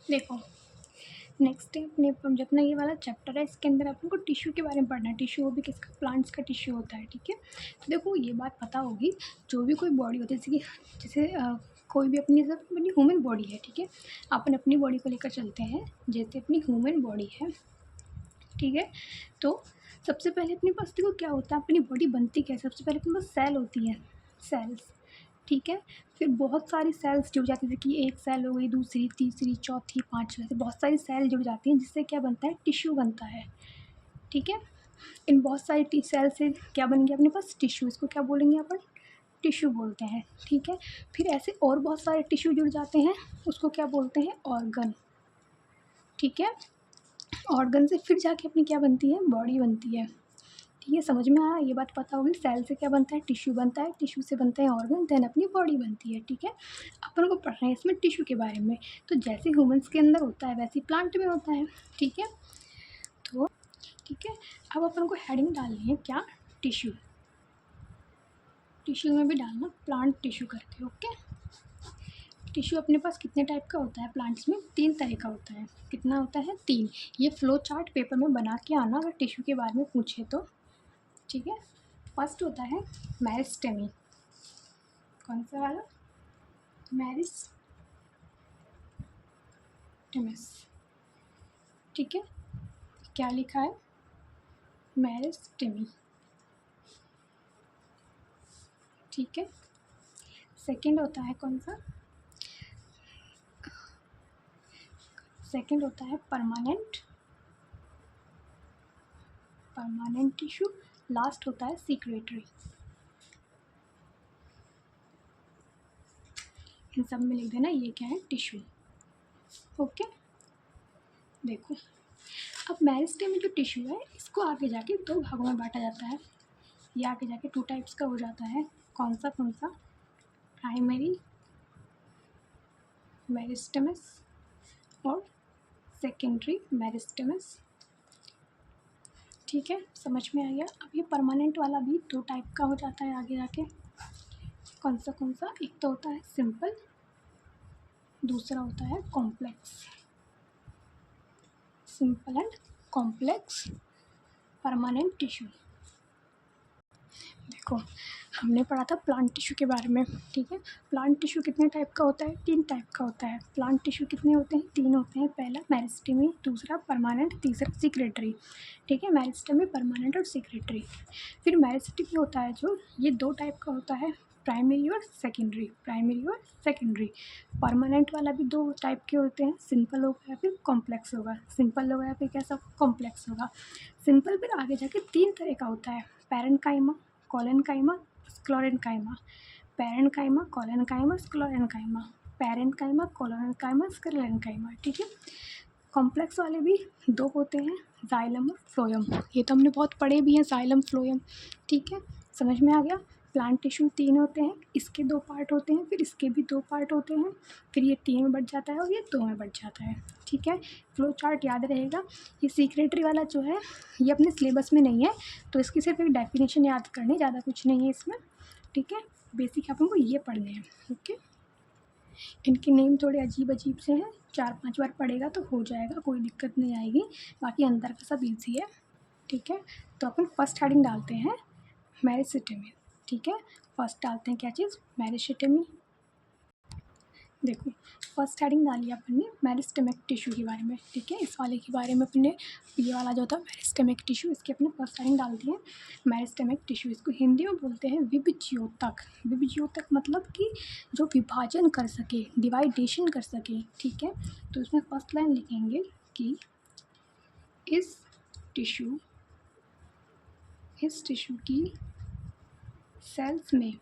देखो, नेक्स्ट है अपने जितना ये वाला चैप्टर है इसके अंदर अपन को टिश्यू के बारे में पढ़ना है। टिश्यू वो भी किसका, प्लांट्स का टिश्यू होता है, ठीक है। तो देखो ये बात पता होगी, जो भी कोई बॉडी होती है जैसे कोई भी अपनी ह्यूमन बॉडी है, ठीक है। अपन अपनी बॉडी को लेकर चलते हैं, जैसे अपनी ह्यूमन बॉडी है, ठीक है। तो सबसे पहले अपने पास देखो क्या होता है, अपनी बॉडी बनती क्या है, सबसे पहले अपने पास सेल होती है, सेल्स, ठीक है। फिर बहुत सारी सेल्स जुड़ जाती है, जैसे कि एक सेल हो गई, दूसरी, तीसरी, चौथी, पाँचवीं, ऐसे बहुत सारी सेल जुड़ जाती हैं, जिससे क्या बनता है, टिश्यू बनता है, ठीक है। इन बहुत सारी सेल से क्या बन गया अपने पास, टिश्यू। इसको क्या बोलेंगे अपन, टिश्यू बोलते हैं, ठीक है। फिर ऐसे और बहुत सारे टिश्यू जुड़ जाते हैं, उसको क्या बोलते हैं, ऑर्गन, ठीक है। ऑर्गन से फिर जाके अपनी क्या बनती है, बॉडी बनती है, ठीक है। समझ में आया, ये बात पता होगी। सेल से क्या बनता है, टिश्यू बनता है, टिश्यू से बनता है ऑर्गन, देन अपनी बॉडी बनती है, ठीक है। अपन को पढ़ रहे हैं इसमें टिश्यू के बारे में। तो जैसे ह्यूमंस के अंदर होता है वैसे प्लांट में होता है, ठीक है। तो ठीक है, अब अपन को हेडिंग डालनी है क्या, टिश्यू। टिश्यू में भी डालना प्लांट टिश्यू करके, ओके। टिश्यू अपने पास कितने टाइप का होता है, प्लांट्स में 3 तरह का होता है। कितना होता है, 3। ये फ्लो चार्ट पेपर में बना के आना अगर टिश्यू के बारे में पूछे तो, ठीक है। फर्स्ट होता है मेरिस्टेमी। कौन सा वाला, मेरिस्टेमिस, ठीक है। क्या लिखा है, मेरिस्टेमी, ठीक है। सेकंड होता है कौन सा, सेकंड होता है परमानेंट, परमानेंट टिश्यू। लास्ट होता है सीक्रेटरी। इन सब में लिख देना ये क्या है, टिश्यू, ओके। देखो अब मेरिस्टेम में जो टिश्यू है इसको आगे जाके 2 भागों में बांटा जाता है। ये आगे जाके 2 टाइप्स का हो जाता है। कौन सा, प्राइमरी मेरिस्टेमस और सेकेंडरी मेरिस्टेमस, ठीक है। समझ में आ गया। अब ये परमानेंट वाला भी 2 टाइप का हो जाता है आगे जाके। कौन सा, एक तो होता है सिंपल, दूसरा होता है complex. Simple and complex permanent tissue. देखो हमने पढ़ा था प्लांट टिश्यू के बारे में, ठीक है। प्लांट टिश्यू कितने टाइप का होता है, 3 टाइप का होता है। प्लांट टिश्यू कितने होते हैं, 3 होते हैं। पहला मेरिस्टेमी, दूसरा परमानेंट, तीसरा सीक्रेटरी, ठीक है। मेरिस्टेमी, परमानेंट और सीक्रेटरी। फिर मेरिस्टेमी होता है जो, ये 2 टाइप का होता है, प्राइमरी और सेकेंडरी, प्राइमरी और सेकेंडरी। परमानेंट वाला भी 2 टाइप के होते हैं, सिंपल होगा या फिर कॉम्प्लेक्स होगा। सिंपल होगा या फिर कैसा, कॉम्प्लेक्स होगा। सिंपल फिर आगे जाके 3 तरह का होता है, parenchyma, collenchyma, sclerenchyma. Parenchyma, collenchyma, sclerenchyma, parenchyma, collenchyma, sclerenchyma, ठीक है। कॉम्प्लेक्स वाले भी 2 होते हैं, जाइलम और फ्लोएम। ये तो हमने बहुत पढ़े भी हैं, जाइलम, फ्लोएम, ठीक है। समझ में आ गया। प्लांट टिश्यू 3 होते हैं, इसके 2 पार्ट होते हैं, फिर इसके भी 2 पार्ट होते हैं, फिर ये 3 में बढ़ जाता है और ये 2 में बढ़ जाता है, ठीक है। फ्लो चार्ट याद रहेगा। ये सीक्रेटरी वाला जो है ये अपने सिलेबस में नहीं है, तो इसकी सिर्फ एक डेफिनेशन याद करनी, ज़्यादा कुछ नहीं है इसमें, ठीक है। बेसिक अपन को ये पढ़ने हैं, ओके। इनके नेम थोड़े अजीब अजीब से हैं, 4-5 बार पढ़ेगा तो हो जाएगा, कोई दिक्कत नहीं आएगी। बाकी अंदर का सब ईजी है, ठीक है। तो अपन फर्स्ट हेडिंग डालते हैं मेरिस्टेमी, ठीक है। फर्स्ट डालते हैं क्या चीज़, मेरिस्टेमी। देखो फर्स्ट हेडिंग डाली अपन ने मेरिस्टेमिक टिश्यू के बारे में, ठीक है। इस वाले के बारे में अपने, ये वाला जो था मेरिस्टेमिक टिश्यू, इसकी अपने फर्स्ट हेडिंग डाल दी है मेरिस्टेमिक टिश्यू। इसको हिंदी में बोलते हैं विभज्योतक। विभज्योतक मतलब कि जो विभाजन कर सके, डिवाइडेशन कर सके, ठीक है। तो इसमें फर्स्ट लाइन लिखेंगे कि इस टिश्यू की सेल्स में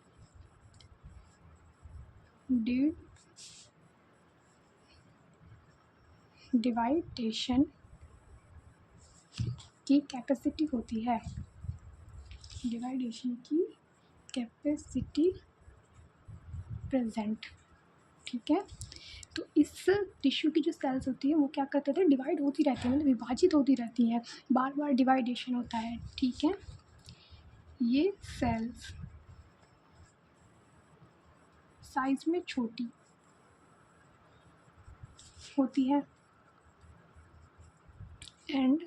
डिवाइडेशन की कैपेसिटी होती है, डिवाइडेशन की कैपेसिटी प्रेजेंट, ठीक है। तो इस टिश्यू की जो सेल्स होती है वो क्या करते थे, डिवाइड होती रहती है, मतलब विभाजित होती रहती है, बार बार डिवाइडेशन होता है, ठीक है। ये सेल्स साइज में छोटी होती है, एंड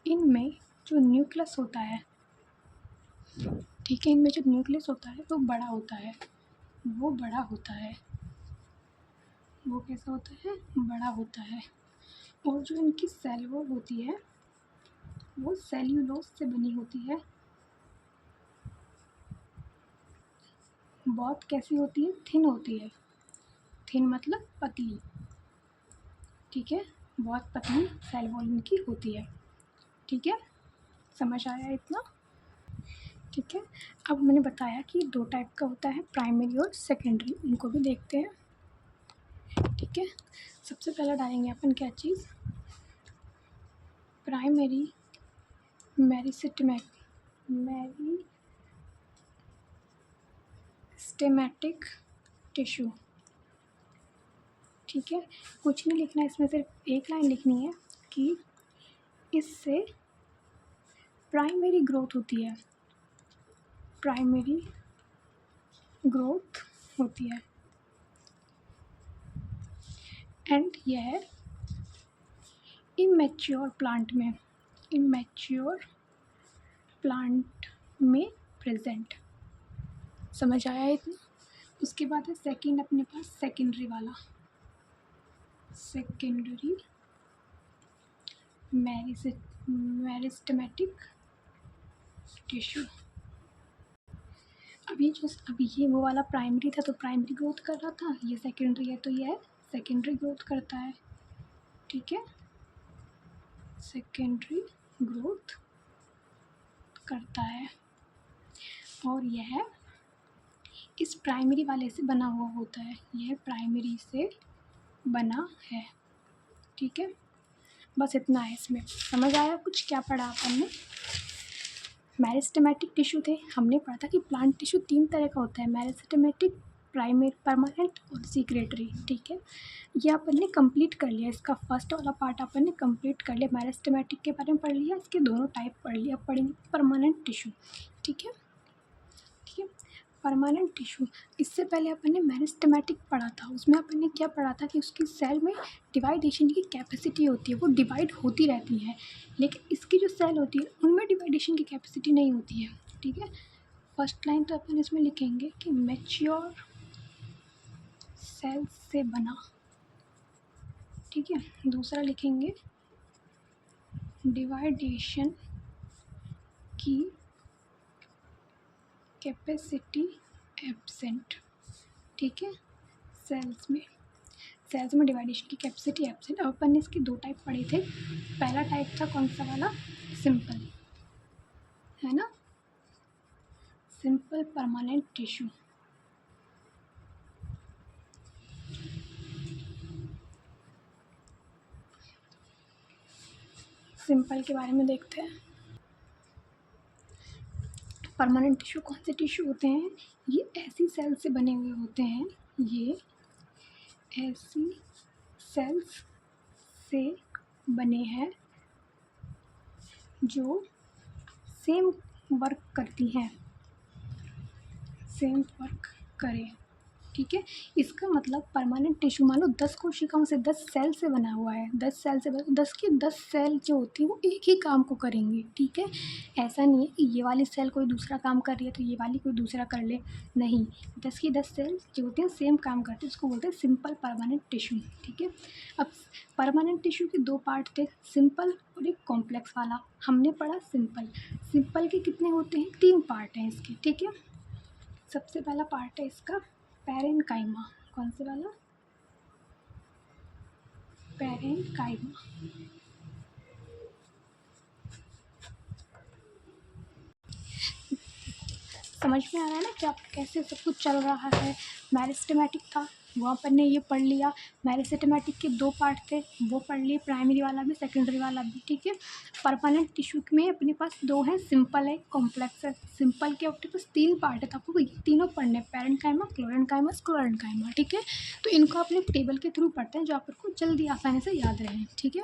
इनमें जो न्यूक्लियस होता है, ठीक है, इनमें जो न्यूक्लियस होता है वो बड़ा होता है, वो बड़ा होता है, वो कैसा होता है, बड़ा होता है। और जो इनकी सेल वॉल होती है वो सेल्यूलोज से बनी होती है। बहुत कैसी होती है, थिन होती है, थिन मतलब पतली, ठीक है, बहुत पतली सेल वॉल इनकी होती है, ठीक है, समझ आया इतना, ठीक है। अब मैंने बताया कि दो टाइप का होता है, प्राइमरी और सेकेंडरी, उनको भी देखते हैं, ठीक है। सबसे पहले डालेंगे अपन क्या चीज़, प्राइमरी मेरिस्टेमेटिक टिश्यू, ठीक है। कुछ नहीं लिखना, इसमें सिर्फ एक लाइन लिखनी है कि इससे प्राइमरी ग्रोथ होती है, प्राइमरी ग्रोथ होती है, एंड यह इमैच्योर प्लांट में प्रेजेंट। समझ आया इतना। उसके बाद है सेकंड अपने पास सेकेंडरी वाला, सेकेंडरी मेरिस्टेमेटिक टिश्यू। अभी ये वो वाला प्राइमरी था तो प्राइमरी ग्रोथ कर रहा था, ये सेकेंडरी है तो यह सेकेंडरी ग्रोथ करता है, ठीक है, सेकेंडरी ग्रोथ करता है। और यह इस प्राइमरी वाले से बना हुआ होता है, यह प्राइमरी से बना है, ठीक है। बस इतना है इसमें। समझ आया कुछ, क्या पढ़ा अपन ने। मेरिस्टेमेटिक टिश्यू थे, हमने पढ़ा था कि प्लांट टिश्यू 3 तरह का होता है, मेरिस्टेमेटिक, प्राइमरी, परमानेंट और सीक्रेटरी, ठीक है। ये अपन ने कंप्लीट कर लिया, इसका फर्स्ट वाला पार्ट अपन ने कंप्लीट कर लिया, मेरिस्टेमेटिक के बारे में पढ़ लिया, इसके दोनों टाइप पढ़ लिया। अब पढ़ेंगे परमानेंट टिश्यू, ठीक है, ठीक है। परमानेंट टिश्यू, इससे पहले अपन ने मेरिस्टेमेटिक पढ़ा था, उसमें अपन ने क्या पढ़ा था कि उसकी सेल में डिवाइडेशन की कैपेसिटी होती है, वो डिवाइड होती रहती है, लेकिन इसकी जो सेल होती है उनमें डिवाइडेशन की कैपेसिटी नहीं होती है, ठीक है। फर्स्ट लाइन तो अपन इसमें लिखेंगे कि मैच्योर सेल से बना, ठीक है। दूसरा लिखेंगे डिवाइडेशन की कैपेसिटी एब्सेंट, ठीक है, सेल्स में डिवाइडेशन की कैपेसिटी एब्सेंट। अब अपन ने इसके 2 टाइप पढ़े थे। पहला टाइप था कौन सा वाला, सिंपल, है ना, सिंपल परमानेंट टिश्यू। सिंपल के बारे में देखते हैं। परमानेंट टिश्यू कौन से टिश्यू होते हैं, ये ऐसी सेल से बने हुए होते हैं, ये ऐसी सेल्स से बने हैं जो सेम वर्क करती हैं, सेम वर्क करें, ठीक है। इसका मतलब परमानेंट टिश्यू मान लो 10 कोशिकाओं से, 10 सेल से बना हुआ है, 10 सेल से 10 की 10 सेल जो होती है वो एक ही काम को करेंगी, ठीक है। ऐसा नहीं है कि ये वाली सेल कोई दूसरा काम कर रही है तो ये वाली कोई दूसरा कर ले, नहीं, 10 की 10 सेल जो होती हैं सेम काम करती है, उसको बोलते हैं सिंपल परमानेंट टिश्यू, ठीक है। अब परमानेंट टिश्यू के 2 पार्ट थे, सिंपल और एक कॉम्प्लेक्स वाला। हमने पढ़ा सिंपल के कितने होते हैं, 3 पार्ट हैं इसके, ठीक है। सबसे पहला पार्ट है इसका पैरेन्काइमा, कौन से वाला, पैरेन्काइमा। समझ में आ रहा है ना कि आप कैसे सब कुछ चल रहा है। मेरिस्टेमेटिक था वो अपन ने ये पढ़ लिया, मेरिस्टेमेटिक के 2 पार्ट थे वो पढ़ लिए, प्राइमरी वाला भी सेकेंडरी वाला भी, ठीक है। परमानेंट टिश्यू में अपने पास 2 हैं, सिंपल है, कॉम्प्लेक्स है। सिंपल के अपने पास 3 पार्ट है, तो आपको ये तीनों पढ़ने, पैरेन्काइमा, क्लोरेन्काइमा, स्क्लेरेन्काइमा, ठीक है। तो इनको अपने टेबल के थ्रू पढ़ते हैं जो आपको जल्दी आसानी से याद रहे, ठीक है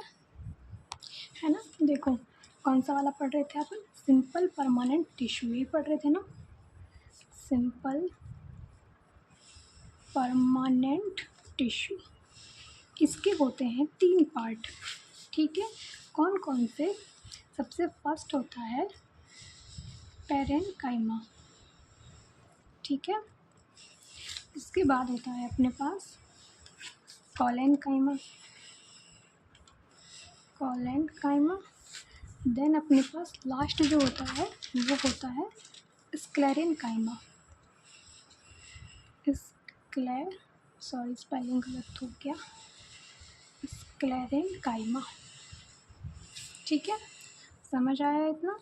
ना। देखो कौन सा वाला पढ़ रहे थे अपन, सिंपल परमानेंट टिश्यू, ये पढ़ रहे थे ना, सिंपल परमानेंट टिश्यू। इसके होते हैं 3 पार्ट, ठीक है। कौन कौन से? सबसे फर्स्ट होता है पैरेन्काइमा, ठीक है। इसके बाद होता है अपने पास कोलेनकाइमा, कोलेनकाइमा। देन अपने पास लास्ट जो होता है वो होता है स्क्लेरेनकाइमा, सॉरी स्पेलिंग गलत हो गया, स्क्लेरेनकाइमा, ठीक है। समझ आया इतना?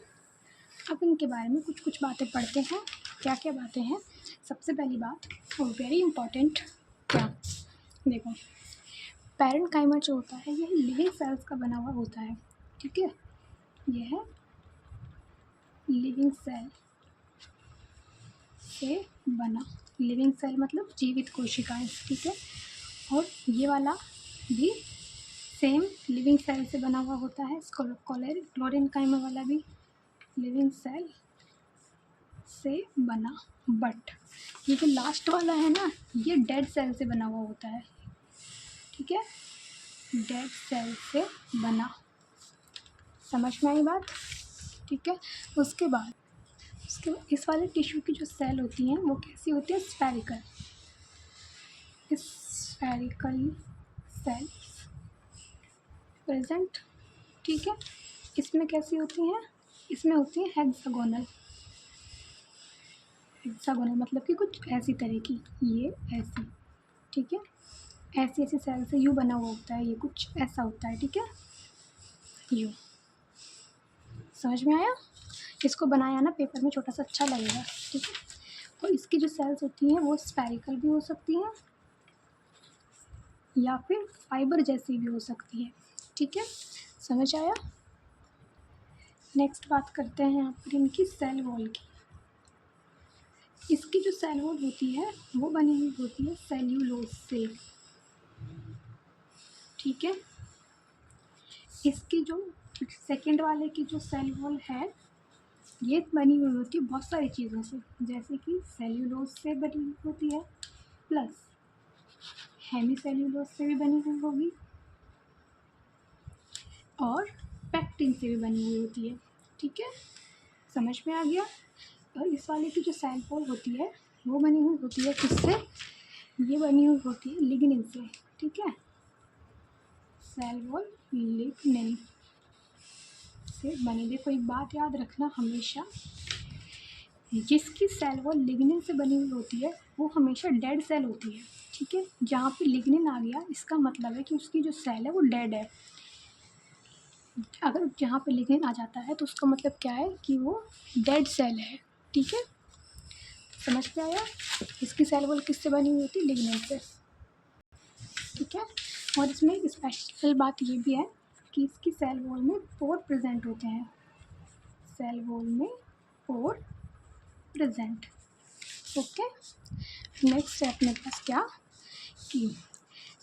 अब इनके बारे में कुछ कुछ बातें पढ़ते हैं। क्या क्या बातें हैं? सबसे पहली बात और वेरी इम्पॉर्टेंट, क्या देखो, पैरेन्काइमा जो होता है यह लिविंग सेल्स का बना हुआ होता है, ठीक है। यह है लिविंग सेल से बना, लिविंग सेल मतलब जीवित कोशिकाएं, ठीक है। और ये वाला भी सेम लिविंग सेल से बना हुआ होता है। क्लोरेनकाइमा वाला भी लिविंग सेल से बना, बट ये जो लास्ट वाला है ना, ये डेड सेल से बना हुआ होता है, ठीक है। डेड सेल से बना, समझ में आई बात? ठीक है। उसके बाद इस वाले टिश्यू की जो सेल होती हैं वो कैसी होती है? स्फेरिकल, स्फेरिकल सेल प्रेजेंट, ठीक है। इसमें कैसी होती हैं? इसमें होती हैं हेक्सागोनल, हेक्सागोनल मतलब कि कुछ ऐसी तरह की, ये ऐसी, ठीक है। ऐसी ऐसी सेल से यू बना हुआ होता है, ये कुछ ऐसा होता है, ठीक है। यू, समझ में आया? इसको बनाया ना पेपर में छोटा सा, अच्छा लगेगा, ठीक है। और इसकी जो सेल्स होती हैं वो स्फेरिकल भी हो सकती हैं या फिर फाइबर जैसी भी हो सकती है, ठीक है। समझ आया? नेक्स्ट बात करते हैं यहाँ पर इनकी सेल वॉल की। इसकी जो सेल वॉल होती है वो बनी हुई होती है सेल्यूलोज से, ठीक है। इसकी जो सेकेंड वाले की जो सेल वॉल है ये बनी हुई होती है बहुत सारी चीज़ों से, जैसे कि सेल्यूलोज से बनी हुई होती है, प्लस हेमी सेल्यूलोज से भी बनी हुई होगी और पैक्टिन से भी बनी हुई होती है, ठीक है। समझ में आ गया? और इस वाले की जो सेल वॉल होती है वो बनी हुई होती है किससे? ये बनी हुई होती है लिग्निन से, ठीक है। सेल वॉल लिग्निन से बनी। देखो एक बात याद रखना हमेशा, जिसकी सेल वॉल लिग्निन से बनी हुई होती है वो हमेशा डेड सेल होती है, ठीक है। जहाँ पे लिग्निन आ गया इसका मतलब है कि उसकी जो सेल है वो डेड है। अगर जहाँ पे लिग्निन आ जाता है तो उसका मतलब क्या है कि वो डेड सेल है, ठीक है। समझ में आया? इसकी सेल वॉल किससे बनी हुई होती है? लिग्निन से, ठीक है। और इसमें स्पेशल बात ये भी है कि इसकी सेल वॉल में पोर प्रेजेंट होते हैं, सेल वॉल में पोर प्रेजेंट, ओके। नेक्स्ट है अपने पास क्या कि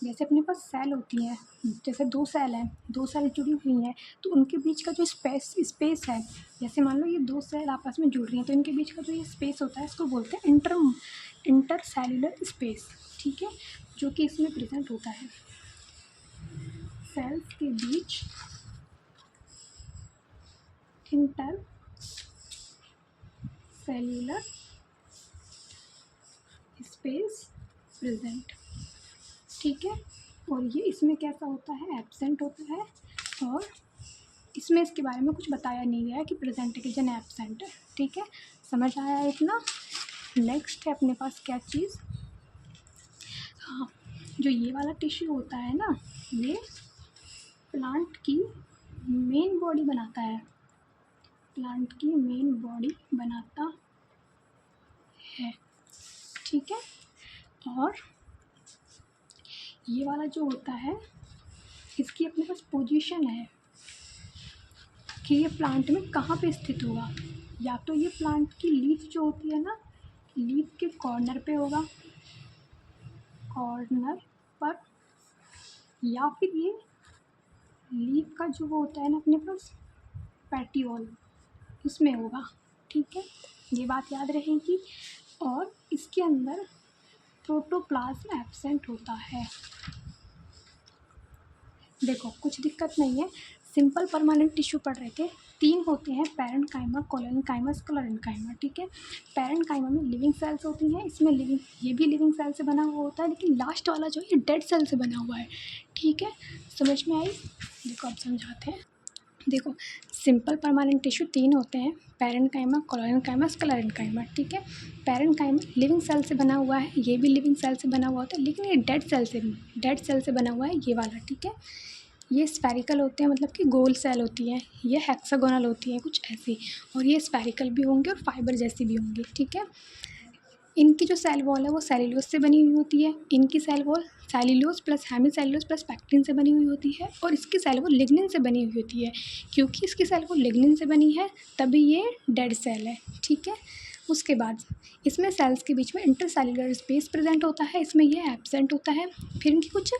जैसे अपने पास सेल होती हैं, जैसे दो सेल हैं, दो सेल जुड़ी हुई हैं तो उनके बीच का जो स्पेस है, जैसे मान लो ये दो सेल आपस में जुड़ रही हैं तो इनके बीच का जो ये स्पेस होता है इसको बोलते हैं इंटर सेल्यूलर स्पेस, ठीक है, जो कि इसमें प्रेजेंट होता है। सेल्स के बीच इंटर सेल्यूलर स्पेस प्रेजेंट, ठीक है। और ये इसमें कैसा होता है? एब्सेंट होता है। और इसमें इसके बारे में कुछ बताया नहीं गया है कि प्रेजेंट है कि जन एब्सेंट है, ठीक है। समझ आया इतना? नेक्स्ट है अपने पास क्या चीज़, हाँ, जो ये वाला टिश्यू होता है ना, ये प्लांट की मेन बॉडी बनाता है, प्लांट की मेन बॉडी बनाता है, ठीक है। और ये वाला जो होता है इसकी अपने पास पोजीशन है कि ये प्लांट में कहाँ पे स्थित होगा। या तो ये प्लांट की लीफ जो होती है ना, लीफ के कॉर्नर पे होगा, कॉर्नर पर, या फिर ये लीफ का जो वो होता है ना अपने पास पैटियोल, उसमें होगा, ठीक है। ये बात याद रहेगी। और इसके अंदर प्रोटोप्लाज्म एब्सेंट होता है, देखो कुछ दिक्कत नहीं है, सिंपल परमानेंट टिश्यू पढ़ रहे थे। 3 होते हैं, पैरेन्काइमा, कोलोरेन्काइमा, स्क्लेरेन्काइमा, ठीक है। पैरेन्काइमा में लिविंग सेल्स होती हैं, इसमें लिविंग, ये भी लिविंग सेल से बना हुआ होता है, लेकिन लास्ट वाला जो है ये डेड सेल से बना हुआ है, ठीक है। समझ में आई? देखो अब समझाते हैं। देखो सिंपल परमानेंट टिश्यू 3 होते हैं, पैरेन्काइमा, कोलोरेन्काइमा, स्क्लेरेन्काइमा, ठीक है। पैरेन्काइमा लिविंग सेल से बना हुआ है, ये भी लिविंग सेल से बना हुआ होता है, लेकिन ये डेड सेल से बना हुआ है ये वाला, ठीक है। ये स्फेरिकल होते हैं, मतलब कि गोल सेल होती हैं, ये हेक्सागोनल होती हैं कुछ ऐसी, और ये स्फेरिकल भी होंगे और फाइबर जैसी भी होंगी, ठीक है। इनकी जो सेल वॉल है वो सेल्यूलोज से बनी हुई होती है, इनकी cell wall cellulose plus hemicellulose plus pectin से बनी हुई होती है, और इसकी सेल वॉल लिग्निन से बनी हुई होती है। क्योंकि इसकी सेल वॉल लिग्निन से बनी है तभी ये डेड सेल है, ठीक है। उसके बाद इसमें सेल्स के बीच में इंटरसेल्युलर स्पेस प्रेजेंट होता है, इसमें ये एब्सेंट होता है। फिर इनकी कुछ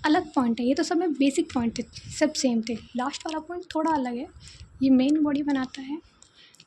अलग पॉइंट है, ये तो सब में बेसिक पॉइंट थे, सब सेम थे, लास्ट वाला पॉइंट थोड़ा अलग है। ये मेन बॉडी बनाता है,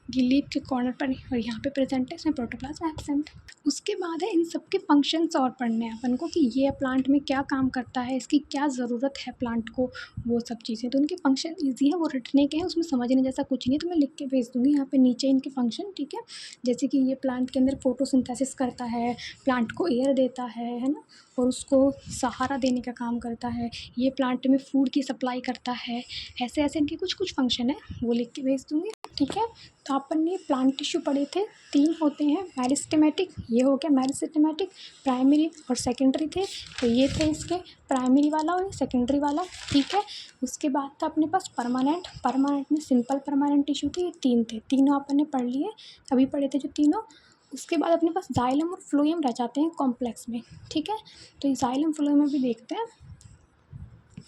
ये लीफ के कॉर्नर पर और यहाँ पे प्रेजेंट है, इसमें प्रोटोप्लाज्म एब्सेंट। उसके बाद है इन सब के फंक्शंस और पढ़ने हैं अपन को कि ये प्लांट में क्या काम करता है, इसकी क्या ज़रूरत है प्लांट को, वो सब चीज़ें। तो उनके फंक्शन ईजी है, वो रटने के हैं, उसमें समझने जैसा कुछ नहीं है, तो मैं लिख के भेज दूँगी यहाँ पे नीचे इनके फंक्शन, ठीक है। जैसे कि ये प्लांट के अंदर फोटोसिंथेसिस करता है, प्लांट को एयर देता है ना, और उसको सहारा देने का काम करता है, ये प्लांट में फूड की सप्लाई करता है, ऐसे ऐसे इनके कुछ कुछ फंक्शन है, वो लिख के भेज दूँगी, ठीक है। तो अपन ने प्लांट टिश्यू पढ़े थे, 3 होते हैं, मेरिस्टेमेटिक, ये हो गया मेरिस्टेमेटिक, प्राइमरी और सेकेंडरी थे, तो ये थे इसके प्राइमरी वाला और सेकेंडरी वाला, ठीक है। उसके बाद था अपने पास परमानेंट में सिंपल परमानेंट टिश्यू थे, ये 3 थे, तीनों अपन ने पढ़ लिए, अभी पढ़े थे जो तीनों। उसके बाद अपने पास जाइलम और फ्लोएम रह जाते हैं कॉम्प्लेक्स में, ठीक है। तो जाइलम फ्लोएम में भी देखते हैं।